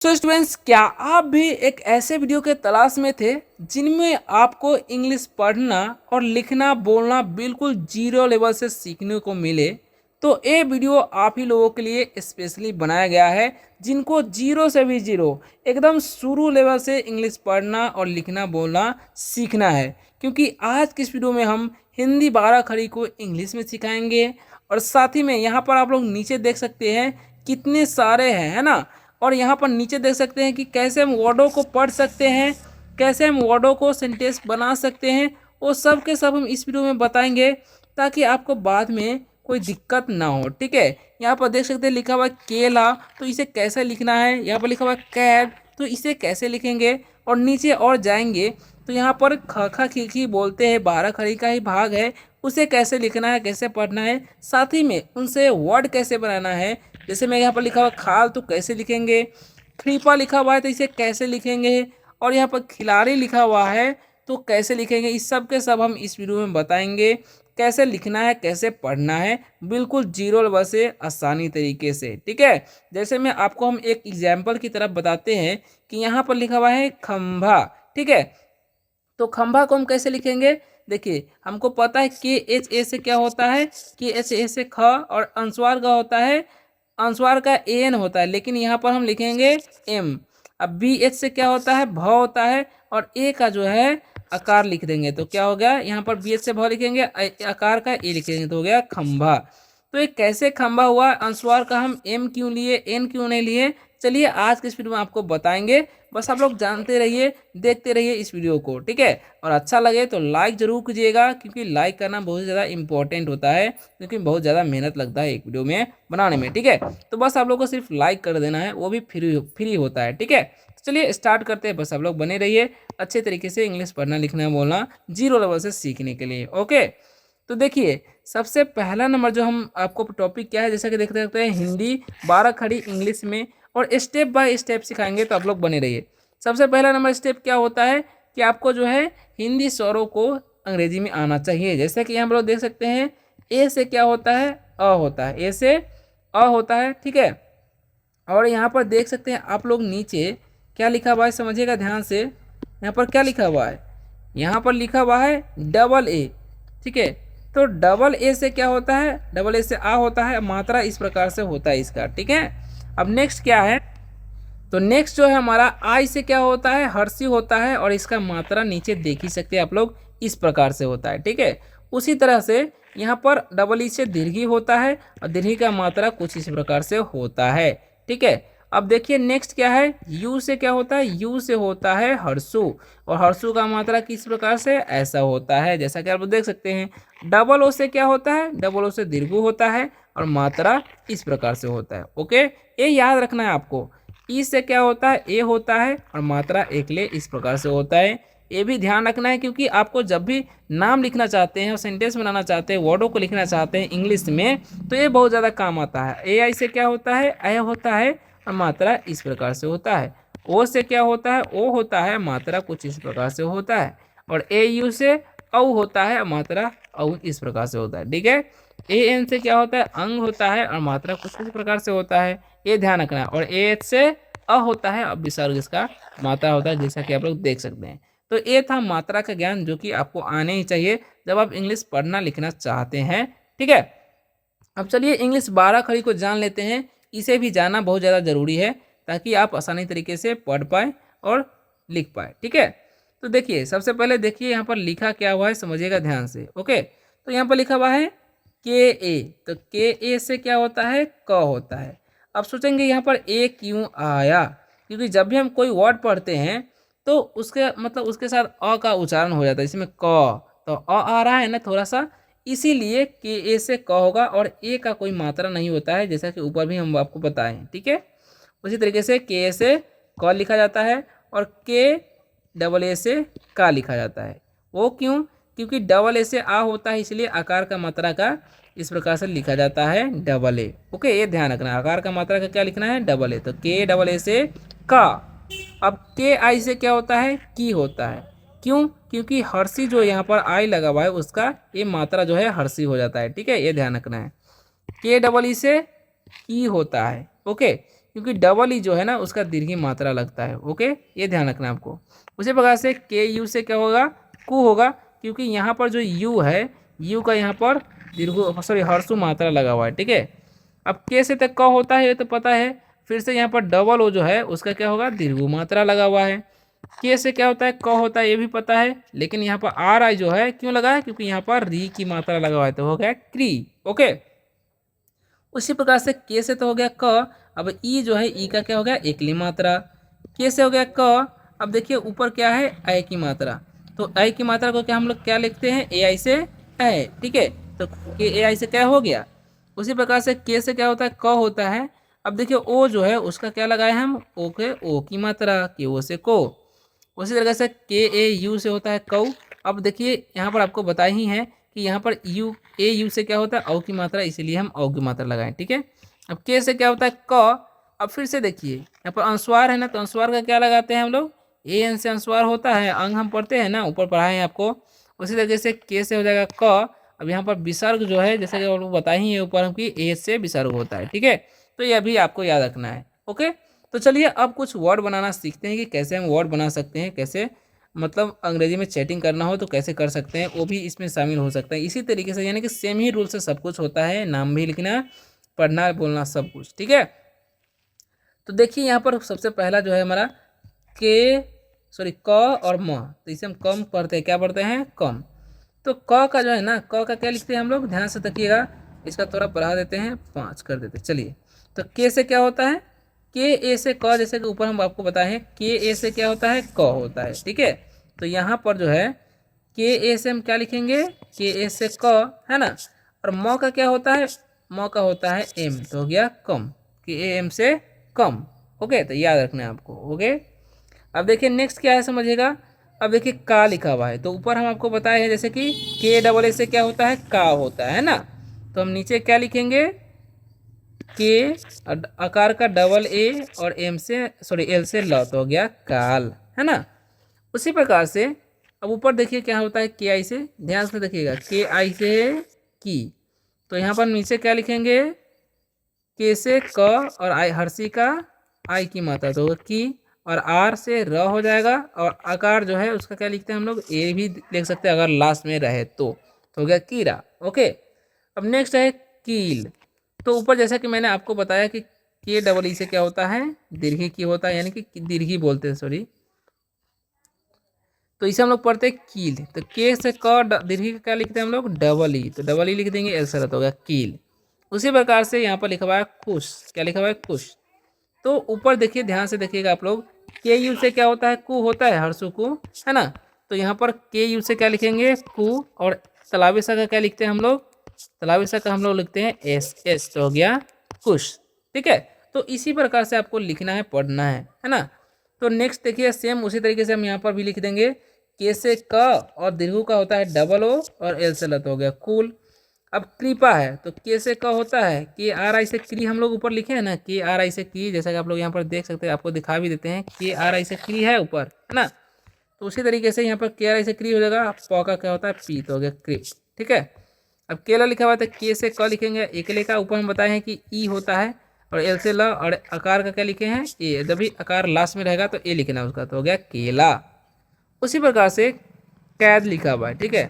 तो स्टूडेंट्स, क्या आप भी एक ऐसे वीडियो के तलाश में थे जिनमें आपको इंग्लिश पढ़ना और लिखना बोलना बिल्कुल जीरो लेवल से सीखने को मिले? तो ये वीडियो आप ही लोगों के लिए स्पेशली बनाया गया है जिनको जीरो से भी जीरो एकदम शुरू लेवल से इंग्लिश पढ़ना और लिखना बोलना सीखना है। क्योंकि आज की इस वीडियो में हम हिंदी 12 खड़ी को इंग्लिश में सिखाएंगे और साथ ही में यहाँ पर आप लोग नीचे देख सकते हैं कितने सारे हैं, है ना। और यहाँ पर नीचे देख सकते हैं कि कैसे हम वर्डों को पढ़ सकते हैं, कैसे हम वर्डों को सेंटेंस बना सकते हैं, वो सब के सब हम इस वीडियो में बताएंगे ताकि आपको बाद में कोई दिक्कत ना हो। ठीक है, यहाँ पर देख सकते हैं लिखा हुआ है केला, तो इसे कैसे लिखना है। यहाँ पर लिखा हुआ है कैट, तो इसे कैसे लिखेंगे। और नीचे और जाएंगे तो यहाँ पर ख ख खी खी बोलते हैं 12 खड़ी का ही भाग है, उसे कैसे लिखना है, कैसे पढ़ना है, साथ ही में उनसे वर्ड कैसे बनाना है। जैसे मैं यहाँ पर लिखा हुआ खाल, तो कैसे लिखेंगे। खरीपा लिखा हुआ है तो इसे कैसे लिखेंगे। और यहाँ पर खिलाड़ी लिखा हुआ है तो कैसे लिखेंगे। इस सब के सब हम इस वीडियो में बताएंगे कैसे लिखना है, कैसे पढ़ना है, बिल्कुल जीरो लेवल से आसानी तरीके से। ठीक है, जैसे मैं आपको हम एक एग्जाम्पल की तरफ बताते हैं कि यहाँ पर लिखा हुआ है खंभा। ठीक है, तो खंभा को हम कैसे लिखेंगे। देखिए, हमको पता है के एच ए से क्या होता है, के एच ए से ख, और अनुस्वार का होता है, अनुस्वार का एन होता है, लेकिन यहाँ पर हम लिखेंगे एम। अब बी एच से क्या होता है, भ होता है, और ए का जो है आकार लिख देंगे तो क्या हो गया, यहाँ पर बी एच से भ लिखेंगे, आकार का ए लिखेंगे तो हो गया खंभा। तो ये कैसे खंभा हुआ, अनुस्वार का हम एम क्यों लिए, एन क्यों नहीं लिए, चलिए आज के इस वीडियो में आपको बताएंगे। बस आप लोग जानते रहिए, देखते रहिए इस वीडियो को। ठीक है, और अच्छा लगे तो लाइक जरूर कीजिएगा, क्योंकि लाइक करना बहुत ज़्यादा इंपॉर्टेंट होता है, क्योंकि बहुत ज़्यादा मेहनत लगता है एक वीडियो में बनाने में। ठीक है, तो बस आप लोग को सिर्फ लाइक कर देना है, वो भी फ्री होता है। ठीक है, तो चलिए स्टार्ट करते हैं। बस आप लोग बने रहिए अच्छे तरीके से इंग्लिश पढ़ना लिखना बोलना जीरो लेवल से सीखने के लिए। ओके, तो देखिए सबसे पहला नंबर जो हम आपको टॉपिक क्या है, जैसा कि देख सकते हैं हिंदी 12 खड़ी इंग्लिश में, और स्टेप बाय स्टेप सिखाएंगे, तो आप लोग बने रहिए। सबसे पहला नंबर स्टेप क्या होता है कि आपको जो है हिंदी स्वरों को अंग्रेजी में आना चाहिए। जैसे कि यहाँ पर लोग देख सकते हैं ए से क्या होता है, अ होता है, ए से अ होता है। ठीक है, और यहाँ पर देख सकते हैं आप लोग नीचे क्या लिखा हुआ है, समझिएगा ध्यान से। यहाँ पर क्या लिखा हुआ है, यहाँ पर लिखा हुआ है डबल ए। ठीक है, तो डबल ए से क्या होता है, डबल ए से आ होता है, मात्रा इस प्रकार से होता है इसका। ठीक है, अब नेक्स्ट क्या है, तो नेक्स्ट जो है हमारा आई से क्या होता है, हर्षी होता है, और इसका मात्रा नीचे देख ही सकते हैं आप लोग, इस प्रकार से होता है। ठीक है, उसी तरह से यहाँ पर डबल ई से दीर्घी होता है, और दीर्घी का मात्रा कुछ इस प्रकार से होता है। ठीक है, अब देखिए नेक्स्ट क्या है, यू से क्या होता है, यू से होता है हर्षु, और हर्षु का मात्रा किस प्रकार से ऐसा होता है, जैसा कि आप देख सकते हैं। डबल ओ से क्या होता है, डबल ओ से दीर्घु होता है, और मात्रा इस प्रकार से होता है। ओके, ये याद रखना है आपको। ई से क्या होता है, ए होता है, और मात्रा एक ले इस प्रकार से होता है। ये भी ध्यान रखना है, क्योंकि आपको जब भी नाम लिखना चाहते हैं और सेंटेंस बनाना चाहते हैं, वर्डों को लिखना चाहते हैं इंग्लिश में, तो ये बहुत ज़्यादा काम आता है। ए आई से क्या होता है, ए होता है, और मात्रा इस प्रकार से होता है। ओ से क्या होता है, ओ होता है, मात्रा कुछ इस प्रकार से होता है। और ए यू से औ होता है, मात्रा औ इस प्रकार से होता है। ठीक है, ए एन से क्या होता है, अंग होता है, और मात्रा कुछ इस प्रकार से होता है, ये ध्यान रखना है। और ए एच से अ होता है, अब विसर्ग इसका मात्रा होता है, जैसा कि आप लोग देख सकते हैं। तो ये था मात्रा का ज्ञान, जो कि आपको आने ही चाहिए जब आप इंग्लिश पढ़ना लिखना चाहते हैं। ठीक है, अब चलिए इंग्लिश 12 खड़ी को जान लेते हैं। इसे भी जानना बहुत ज़्यादा ज़रूरी है, ताकि आप आसानी तरीके से पढ़ पाए और लिख पाए। ठीक है, तो देखिए सबसे पहले देखिए यहाँ पर लिखा क्या हुआ है, समझिएगा ध्यान से। ओके, तो यहाँ पर लिखा हुआ है के ए, तो के ए से क्या होता है, क होता है। अब सोचेंगे यहाँ पर ए क्यों आया, क्योंकि जब भी हम कोई वर्ड पढ़ते हैं तो उसके मतलब उसके साथ अ का उच्चारण हो जाता है, इसमें क, तो आ रहा है ना थोड़ा सा, इसीलिए के ए से क होगा, और ए का कोई मात्रा नहीं होता है, जैसा कि ऊपर भी हम आपको बताएं। ठीक है, उसी तरीके से के ए से क लिखा जाता है, और के डबल ए से का लिखा जाता है। वो क्यों, क्योंकि डबल ए से आ होता है, इसलिए आकार का मात्रा का इस प्रकार से लिखा जाता है डबल ए। ओके, ये ध्यान रखना, आकार का मात्रा का क्या लिखना है, डबल ए, तो के डबल ए से का। अब के आई से क्या होता है, की होता है। क्यों, क्योंकि हर्षी जो यहाँ पर आई लगा हुआ है, उसका ये मात्रा जो है हर्षी हो जाता है। ठीक है, ये ध्यान रखना है। के डबल ई से की होता है। ओके, क्योंकि डबल ई जो है ना उसका दीर्घी मात्रा लगता है। ओके, ये ध्यान रखना आपको। उसी प्रकार से के यू से क्या होगा, कु होगा, क्योंकि यहाँ पर जो यू है, यू का यहाँ पर दीर्घ सॉरी हर्षु मात्रा लगा हुआ है। ठीक है, अब के से तक क होता है ये तो पता है, फिर से यहाँ पर डबल ओ जो है उसका क्या होगा, दीर्घ मात्रा लगा हुआ है। के से क्या होता है, क होता है ये भी पता है, लेकिन यहाँ पर आर आई जो है क्यों लगा है, क्योंकि यहाँ पर री की मात्रा लगा हुआ है, तो हो गया क्री। ओके, उसी प्रकार से के से तो हो गया क, अब ई जो है ई का क्या हो गया, एकली मात्रा। के से हो गया क, अब देखिए ऊपर क्या है, ऐ की मात्रा, तो ऐ की मात्रा को क्या हम लोग क्या लिखते हैं, ए आई से ऐ। ठीक है, तो के ए आई से क्या हो गया। उसी प्रकार से के से क्या होता है, क होता है। अब देखिए ओ जो है उसका क्या लगाए हम, ओ के ओ की मात्रा, के ओ से को। उसी तरीके से के ए यू से होता है कऊ। अब देखिए यहाँ पर आपको बता ही है कि यहाँ पर यू ए यू से क्या होता है, औ की मात्रा, इसीलिए हम औ की मात्रा लगाएं। ठीक है, अब के से क्या होता है क। अब फिर से देखिए यहाँ पर अनुस्वार है ना, तो अनुस्वार का क्या लगाते हैं हम लोग, ए एन से अनुस्वार होता है, अंग हम पढ़ते हैं ना, ऊपर पढ़ाए हैं आपको। उसी तरीके से के से हो जाएगा क। अब यहाँ पर विसर्ग जो है, जैसे कि आप लोग बताए ही है ऊपर हम कि ए से विसर्ग होता है। ठीक है, तो यह भी आपको याद रखना है। ओके, तो चलिए अब कुछ वर्ड बनाना सीखते हैं कि कैसे हम वर्ड बना सकते हैं, कैसे मतलब अंग्रेजी में चैटिंग करना हो तो कैसे कर सकते हैं, वो भी इसमें शामिल हो सकता है। इसी तरीके से यानी कि सेम ही रूल से सब कुछ होता है, नाम भी लिखना, पढ़ना बोलना सब कुछ। ठीक है, तो देखिए यहाँ पर सबसे पहला जो है हमारा के सॉरी क और म, तो इसे हम कम पढ़ते हैं, क्या पढ़ते हैं, कम। तो क का जो है ना, क का क्या लिखते हैं हम लोग, ध्यान से देखिएगा, इसका थोड़ा बढ़ा देते हैं, 5 कर देते हैं। चलिए, तो के से क्या होता है, के ए से क, जैसे कि ऊपर हम आपको बताए हैं, के ए से क्या होता है, क होता है। ठीक है, तो यहाँ पर जो है के ए से हम क्या लिखेंगे, के ए से क, है ना, और म का क्या होता है, म का होता है एम, तो हो गया कम, के ए एम से कम। ओके, तो याद रखना है आपको। ओके, अब देखिए नेक्स्ट क्या है समझिएगा। अब देखिए का लिखा हुआ है, तो ऊपर हम आपको बताए हैं जैसे कि के डबल ए से क्या होता है, का होता है ना, तो हम नीचे क्या लिखेंगे, के आकार का डबल ए और एम से सॉरी एल से ल, तो हो गया काल, है ना। उसी प्रकार से अब ऊपर देखिए क्या होता है, के आई से, ध्यान से देखिएगा, के आई से की, तो यहाँ पर नीचे क्या लिखेंगे, के से क और आई हर्षी का आई की मात्रा, तो की, और आर से र हो जाएगा, और आकार जो है उसका क्या लिखते हैं हम लोग, ए भी लिख सकते हैं अगर लास्ट में रहे तो हो गया कीड़ा। ओके, अब नेक्स्ट है कील, तो ऊपर जैसा कि मैंने आपको बताया कि के डबल ई से क्या होता है, दीर्घी की होता है, यानी कि दीर्घी बोलते हैं सॉरी, तो इसे हम लोग पढ़ते हैं कील। तो के से क दीर्घी का क्या लिखते हैं हम लोग, डबल ई, तो डबल ई लिख देंगे, ऐसा रहता होगा कील। उसी प्रकार से यहाँ पर लिखा हुआ है खुश, क्या लिखा हुआ है, खुश। तो ऊपर देखिए ध्यान से देखिएगा आप लोग, के यू से क्या होता है, कु होता है, हर्षु कु, है ना, तो यहाँ पर के यू से क्या लिखेंगे, कु, और तलावी सा का क्या लिखते हैं हम लोग, तलावी सा का हम लोग लिखते हैं एस एस, तो हो गया खुश। ठीक है, तो इसी प्रकार से आपको लिखना है, पढ़ना है ना। तो नेक्स्ट देखिए सेम उसी तरीके से हम यहाँ पर भी लिख देंगे, के से क और दीर्घ का होता है डबल ओ और एल से लत, हो गया कूल। अब कृपा है, तो के से क होता है, के आर आई से क्री, हम लोग ऊपर लिखे हैं ना, के आर आई से क्री, जैसा कि आप लोग यहाँ पर देख सकते हैं, आपको दिखा भी देते हैं, के आर आई से क्री है ऊपर, है ना, तो उसी तरीके से यहाँ पर के आर आई से क्री हो जाएगा, प का क्या होता है, पी, तो हो गया क्रिप। ठीक है, अब केला लिखा हुआ है, तो के से क लिखेंगे, एकले का ऊपर हम बताए हैं कि ई होता है, और एल से ल, और आकार का क्या लिखे हैं, ए, जब भी आकार लास्ट में रहेगा तो ए लिखना है उसका, तो हो गया केला। उसी प्रकार से कैद लिखा हुआ है। ठीक है,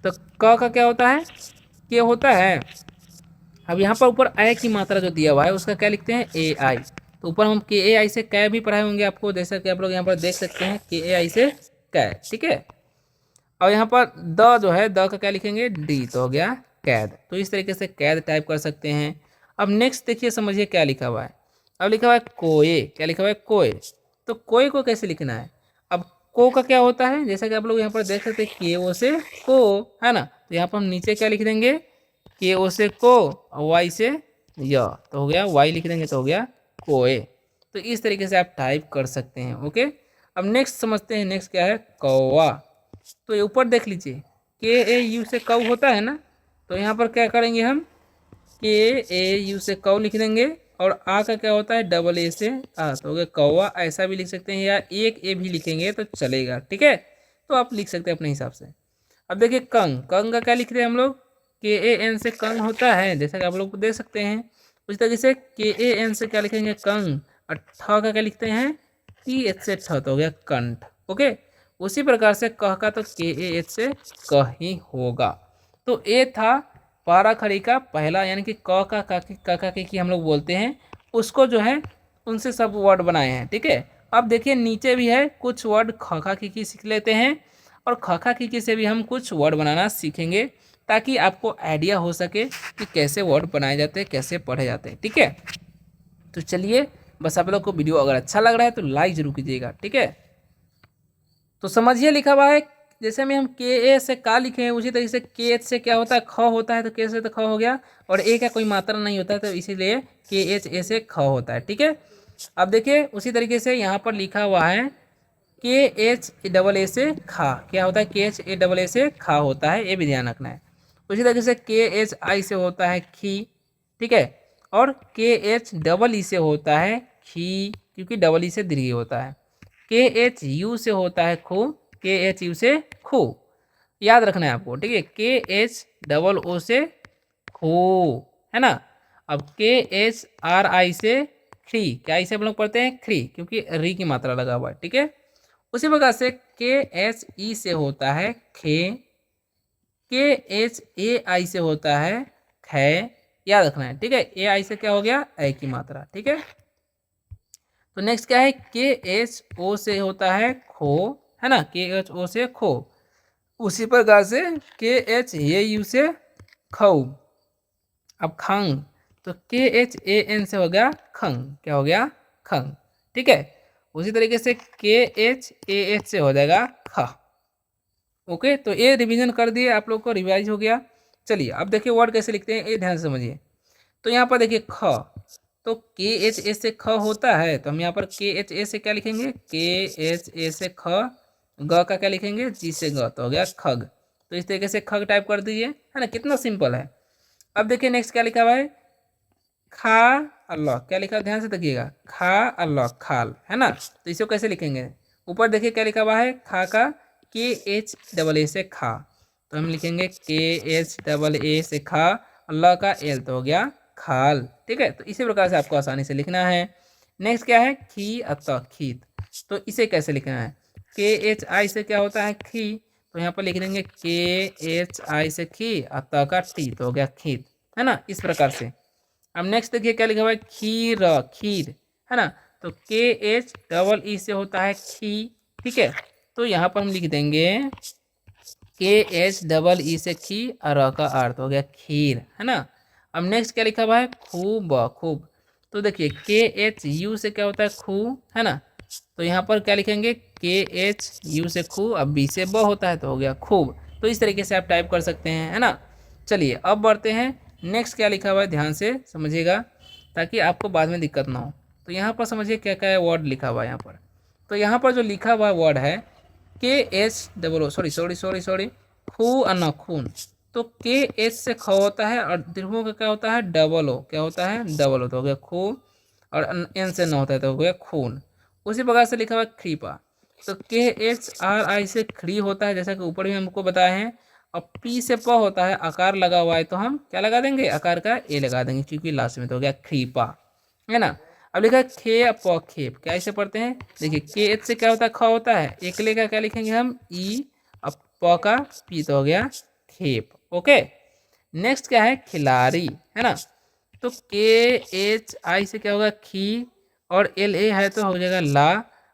तो क का क्या होता है, के होता है। अब यहाँ पर ऊपर आई की मात्रा जो दिया हुआ है उसका क्या लिखते हैं, ए आई, तो ऊपर हम के ए आई से कै भी पढ़ाए होंगे आपको, जैसा कि आप लोग यहाँ पर देख सकते हैं, के ए आई से कै। ठीक है, और यहाँ पर द जो है, द का क्या लिखेंगे, डी, तो हो गया कैद। तो इस तरीके से कैद टाइप कर सकते हैं। अब नेक्स्ट देखिए समझिए क्या लिखा हुआ है, अब लिखा हुआ है कोए, क्या लिखा हुआ है, कोए, तो कोए को कैसे लिखना है। अब को का क्या होता है, जैसा कि आप लोग यहाँ पर देख सकते हैं, के ओ से को, है ना, तो यहाँ पर हम नीचे क्या लिख देंगे, के ओ से को और वाई से य, तो हो गया वाई लिख देंगे, तो हो गया कोए। तो इस तरीके से आप टाइप कर सकते हैं। ओके, अब नेक्स्ट समझते हैं, नेक्स्ट क्या है, कौवा, तो ये ऊपर देख लीजिए, के ए यू से कौ होता है ना, तो यहाँ पर क्या करेंगे हम, के ए यू से कौ लिख देंगे, और आ का क्या होता है, डबल ए से आ, तो हो गया कौवा। ऐसा भी लिख सकते हैं, या एक ए भी लिखेंगे तो चलेगा। ठीक है, तो आप लिख सकते हैं अपने हिसाब से। अब देखिए कंग, कंग का क्या लिख रहे हैं हम लोग, के ए एन से कंग होता है, जैसा कि आप लोग देख सकते हैं, उसी तरीके से के ए एन से क्या लिखेंगे कंग, और ठ का क्या लिखते हैं टी एच से ठ, तो हो गया कंठ। ओके, उसी प्रकार से कह का तो के ए एच से कह ही होगा। तो ये था पारा खड़ी का पहला, यानी कि क का का की हम लोग बोलते हैं उसको जो है उनसे सब वर्ड बनाए हैं। ठीक है, अब देखिए नीचे भी है कुछ वर्ड ख खा की सीख लेते हैं, और ख खा की से भी हम कुछ वर्ड बनाना सीखेंगे, ताकि आपको आइडिया हो सके कि कैसे वर्ड बनाए जाते हैं, कैसे पढ़े जाते हैं। ठीक है, तो चलिए, बस आप लोग को वीडियो अगर अच्छा लग रहा है तो लाइक जरूर कीजिएगा। ठीक है, तो समझिए लिखा हुआ है, जैसे में हम के ए से का लिखे हैं उसी तरीके से के एच से क्या होता है ख होता है, तो के से तो ख हो गया, और ए का कोई मात्रा नहीं होता है, तो इसीलिए के एच ए से ख होता है। ठीक है, अब देखिए उसी तरीके से यहाँ पर लिखा हुआ है के एच डबल ए से खा, क्या होता है के एच ए डबल ए से खा होता है, ये भी ध्यान रखना है। उसी तरीके से के एच आई से होता है खी। ठीक है, और के एच डबल ई से होता है खी, क्योंकि डबल ई से दीर्घ होता है। के एच यू से होता है खू, के एच यू से खू, याद रखना है आपको। ठीक है, के एच डबल ओ से खू, है ना। अब के एच आर आई से खी, क्या इसे हम लोग पढ़ते हैं खी, क्योंकि री की मात्रा लगा हुआ है। ठीक है, उसी प्रकार से के एच ई से होता है खे, के एच ए आई से होता है खे, याद रखना है। ठीक है, ए आई से क्या हो गया ए की मात्रा। ठीक है, तो नेक्स्ट क्या है के एच ओ से होता है खो, है ना, के एच ओ से खो। उसी प्रकार से के एच ए यू से खऊ। अब खंग, तो के एच ए एन से हो गया खंग, क्या हो गया खंग। ठीक है, उसी तरीके से के एच ए एच से हो जाएगा ख। ओके, तो ये रिवीजन कर दिए आप लोग को, रिवाइज हो गया। चलिए अब देखिए वर्ड कैसे लिखते हैं, ये ध्यान से समझिए। तो यहाँ पर देखिए ख, तो के एच ए से ख होता है, तो हम यहाँ पर के एच ए से क्या लिखेंगे के एच ए से ख, ग का क्या लिखेंगे जी से ग, तो हो गया खग। तो इस तरीके से खग टाइप कर दीजिए, है ना, कितना सिंपल है। अब देखिए नेक्स्ट क्या लिखा हुआ है खा अल्लाह, क्या लिखा है ध्यान से देखिएगा खा अल्लाह खाल, है ना। तो इसे कैसे लिखेंगे, ऊपर देखिए क्या लिखा हुआ है खा का के एच डबल ए से खा, तो हम लिखेंगे के एच डबल ए से खा, अल्लाह का एल, तो हो गया खाल। ठीक है, तो इसी प्रकार से आपको आसानी से लिखना है। नेक्स्ट क्या है खी अतः खीत, तो इसे कैसे लिखना है के एच आई से क्या होता है खी, तो यहाँ पर लिख देंगे के एच आई से खी, अतः का टी, तो हो गया खीत, है ना, इस प्रकार से। अब नेक्स्ट देखिए क्या लिखा हुआ है खीर, खीर, है ना, तो के एच डबल ई से होता है खी। ठीक है, तो यहाँ पर हम लिख देंगे के एच डबल ई से खी, और का अर्थ हो गया खीर, है ना। अब नेक्स्ट क्या लिखा हुआ है खूब, खूब, तो देखिए के एच यू से क्या होता है खू, है ना, तो यहाँ पर क्या लिखेंगे के एच यू से खू, अब बी से ब होता है, तो हो गया खूब। तो इस तरीके से आप टाइप कर सकते हैं, है ना। चलिए अब बढ़ते हैं, नेक्स्ट क्या लिखा हुआ है ध्यान से समझिएगा, ताकि आपको बाद में दिक्कत ना हो। तो यहाँ पर समझिए क्या क्या वर्ड लिखा हुआ है यहाँ पर। तो यहाँ पर जो लिखा हुआ वर्ड है के एच डबल ओ, सॉरी खू अन खून, तो के एच से ख होता है, और दीर्घों का क्या होता है डबल ओ, क्या होता है डबल ओ, तो हो गया खू, और एन से न होता है तो हो गया खून। उसी प्रकार से लिखा हुआ है खरीपा, तो के एच आर आई से खड़ी होता है, जैसा कि ऊपर भी हमको बताया है, और पी से प होता है, आकार लगा हुआ है, तो हम क्या लगा देंगे आकार का ए लगा देंगे, क्योंकि लास्ट में तो हो गया खरीपा, है ना। अब लिखा है खे प खेप, क्या इसे पढ़ते हैं देखिए के एच से क्या होता है ख होता है, एक लेगा क्या लिखेंगे हम ई, अब प का पी, तो हो गया खेप। ओके, नेक्स्ट क्या है खिलाड़ी, है ना, तो के एच आई से क्या होगा खी, और एल ए है तो हो जाएगा ला,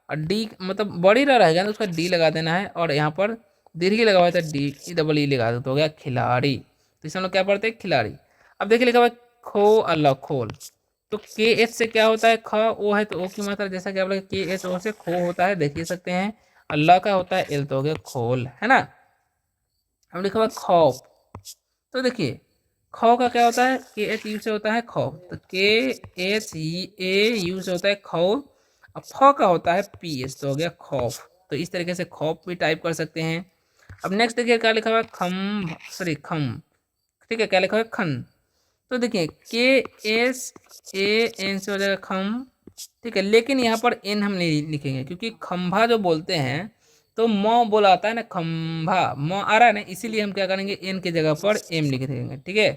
और डी मतलब बड़ी ला रहेगा तो उसका डी लगा देना है, और यहाँ पर दीर्घी लगा हुआ है तो डी डबल ई लगा दो, तो हो गया खिलाड़ी। तो इसे हम लोग क्या पढ़ते हैं खिलाड़ी। अब देखिए लिखा हुआ है खो अल्लाह खोल, तो के एच से क्या होता है ख ओ है, तो ओ की मात्रा जैसा कि आप लोग के एच ओ से खो होता है, देख सकते हैं। अल्लाह का होता है एल, तो हो गया खोल, है ना। अब लिखा हुआ है खौफ, तो देखिए खौ का क्या होता है के एच यू से होता है खौफ, तो के एच ए यू से होता है खौफ, अब फ का होता है पी एच, तो हो गया खौफ। तो इस तरीके से खौफ भी टाइप कर सकते हैं। अब नेक्स्ट देखिए क्या लिखा हुआ है खम, ठीक है, क्या लिखा हुआ है खन, तो देखिए के एस ए एन से हो जाएगा खम, ठीक है, लेकिन यहाँ पर एन हम नहीं लिखेंगे, क्योंकि खंभा जो बोलते हैं तो म बोला आता है ना, खंभा म आ रहा है ना, इसीलिए हम क्या करेंगे एन की जगह पर एम लिख देंगे। ठीक है,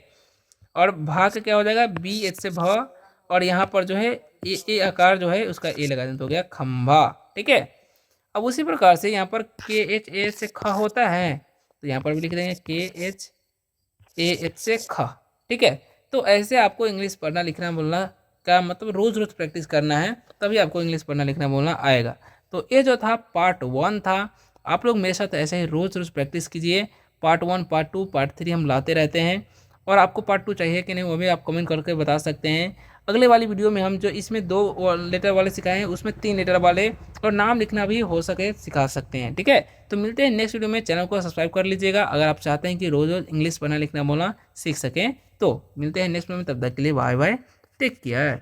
और भा का क्या हो जाएगा, बी एच से भ, और यहाँ पर जो है ए आकार जो है उसका ए लगा दें तो हो गया खंभा। ठीक है। अब उसी प्रकार से यहाँ पर के एच ए से ख होता है, तो यहाँ पर भी लिख देंगे के एच ए एच से ख। ठीक है। तो ऐसे आपको इंग्लिश पढ़ना लिखना बोलना का मतलब रोज रोज प्रैक्टिस करना है, तभी आपको इंग्लिश पढ़ना लिखना बोलना आएगा। तो ये जो था पार्ट 1 था। आप लोग मेरे साथ ऐसे ही रोज रोज प्रैक्टिस कीजिए। पार्ट 1, पार्ट 2, पार्ट 3 हम लाते रहते हैं। और आपको पार्ट 2 चाहिए कि नहीं वो भी आप कमेंट करके बता सकते हैं। अगले वाली वीडियो में हम जो इसमें 2 लेटर वाले सिखाए हैं उसमें 3 लेटर वाले और नाम लिखना भी हो सके सिखा सकते हैं। ठीक है। तो मिलते हैं नेक्स्ट वीडियो में। चैनल को सब्सक्राइब कर लीजिएगा अगर आप चाहते हैं कि रोज रोज इंग्लिश पढ़ना लिखना बोलना सीख सकें। तो मिलते हैं नेक्स्ट वीडियो में, तब तक के लिए बाय बाय, टेक केयर।